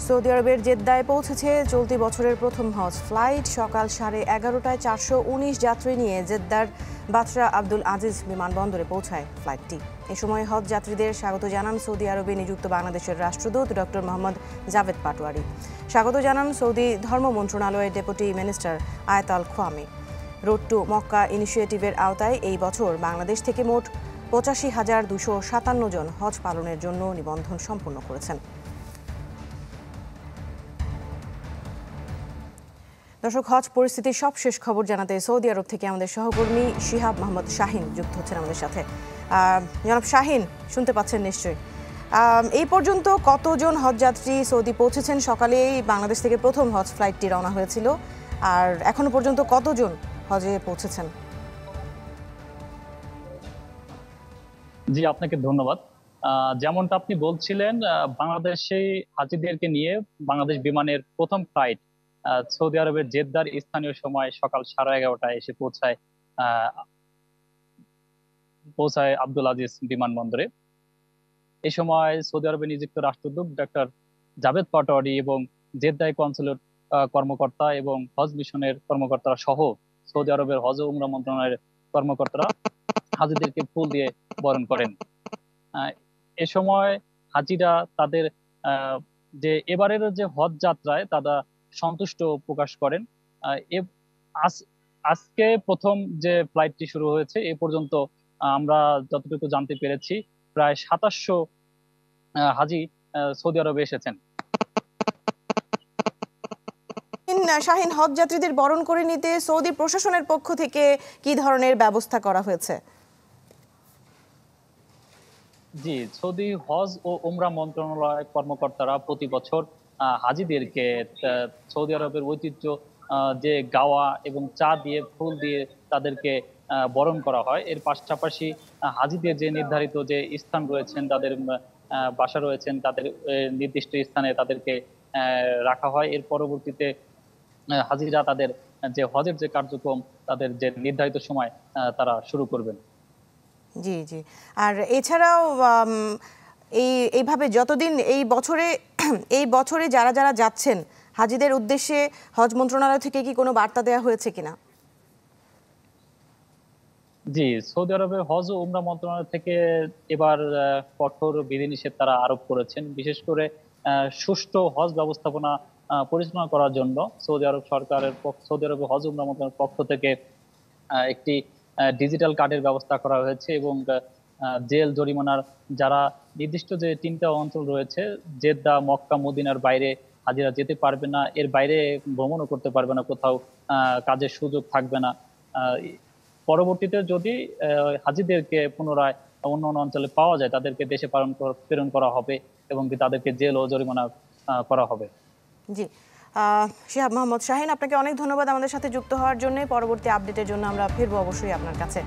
Saudi আরবের জেদ্দায় পৌঁছেছে চলতি বছরের প্রথম হজ ফ্লাইট। সকাল 11:30টায় 419 যাত্রী নিয়ে জেদ্দার বাতরা আব্দুল আজিজ বিমানবন্দরে পৌঁছায় ফ্লাইটটি। এ সময় হজ যাত্রীদের স্বাগত জানান সৌদি আরবে নিযুক্ত বাংলাদেশের রাষ্ট্রদূত ডক্টর মোহাম্মদ জাভেদ পাটোয়ারি। স্বাগত জানান সৌদি ধর্ম মন্ত্রণালয়ের ডেপুটি মিনিস্টার আয়েত আল খোয়ামি। রোড টু মক্কা ইনিশিয়েটিভের আওতায় এই বছর বাংলাদেশ থেকে মোট 85,257 জন হজ পালনের জন্য নিবন্ধন সম্পন্ন করেছেন। দর্শক, হজ পরিস্থিতির সবশেষ খবর জানাতে সৌদি আরব থেকে আমাদের সহকর্মী শিহাব মোহাম্মদ শাহিন যুক্ত হচ্ছেন আমাদের সাথে। জনাব শাহিন, শুনতে পাচ্ছেন নিশ্চয়ই। এই পর্যন্ত কতজন হজযাত্রী সৌদি পৌঁছেছেন? সকালেই বাংলাদেশ থেকে প্রথম হজ ফ্লাইটটি রওনা হয়েছিল, আর এখনো পর্যন্ত কতজন হজে পৌঁছেছেন? জি, আপনাকে ধন্যবাদ। যেমনটা আপনি বলছিলেন, বাংলাদেশে হাজিদেরকে নিয়ে বাংলাদেশ বিমানের প্রথম ফ্লাইট সৌদি আরবের জেদ্দার স্থানীয় সময় সকাল 11:30টায় এসে পৌঁছায় আব্দুল আজিজ বিমানবন্দরে। এই সময় সৌদি আরবে নিযুক্ত রাষ্ট্রদূত ডক্টর জাভেদ পাটোয়ারি এবং জেদ্দায় কনসুলেট কর্মকর্তা এবং হজ মিশনের কর্মকর্তারা সহ সৌদি আরবের হজ ও উমরা মন্ত্রণালয়ের কর্মকর্তারা হাজিদেরকে ফুল দিয়ে বরণ করেন। এ সময় হাজিরা তাদের যে এবারের যে হজ যাত্রায় তারা সন্তুষ্ট প্রকাশ করেন। আজকে প্রথম যে ফ্লাইটটি শুরু হয়েছে, এ পর্যন্ত আমরা যতটুকু জানতে পেরেছি প্রায় 2700 হাজি সৌদি আরবে এসেছেন। শাহিন, হজ যাত্রীদের বরণ করে নিতে সৌদি প্রশাসনের পক্ষ থেকে কি ধরনের ব্যবস্থা করা হয়েছে? জি, সৌদি হজ ও উমরা মন্ত্রণালয় কর্মকর্তারা প্রতি বছর হাজিদেরকে সৌদি আরবের ঐতিহ্য যে গাওয়া এবং চা দিয়ে ফুল দিয়ে তাদেরকে বরণ করা হয়। এর পাশাপাশি হাজিদের যে নির্ধারিত যে স্থান রয়েছেন, তাদের বাসা রয়েছেন, তাদের নির্দিষ্ট স্থানে তাদেরকে রাখা হয়। এর পরবর্তীতে হাজিরা তাদের যে হজের যে কার্যক্রম তাদের যে নির্ধারিত সময় তারা শুরু করবেন। জি জি। আর এছাড়াও এইভাবে যতদিন এই বছরে যারা যারা যাচ্ছেন হাজিদের উদ্দেশ্যে হজ মন্ত্রণালয় থেকে কি কোনো বার্তা দেওয়া হয়েছে কিনা? জি, সৌদি আরবের হজ ও উমরা মন্ত্রণালয় থেকে এবার কঠোর বিধিনিষেধ তারা আরোপ করেছেন। বিশেষ করে সুষ্ঠু হজ ব্যবস্থাপনা পরিচালনা করার জন্য সৌদি আরবের হজ উমরা মন্ত্রণালয়ের পক্ষ থেকে একটি ডিজিটাল কার্ডের ব্যবস্থা করা হয়েছে এবং জেল জরিমানার যারা নির্দিষ্ট যে 3টা অঞ্চল রয়েছে, জেদ্দা, মক্কা, মদিনার বাইরে হাজিরা যেতে পারবে না, এর বাইরে ভ্রমণও করতে পারবে না, কোথাও কাজের সুযোগ থাকবে না। পরবর্তীতে যদি হাজিদেরকে পুনরায় অন্য অন্য অঞ্চলে পাওয়া যায়, তাদেরকে দেশে প্রেরণ করা হবে এবং তাদেরকে জেল ও জরিমানা করা হবে। জি, শিহাব মোহাম্মদ শাহিন, আপনাকে অনেক ধন্যবাদ আমাদের সাথে যুক্ত হওয়ার জন্য। পরবর্তী আপডেটের জন্য আমরা ফিরবো অবশ্যই আপনার কাছে।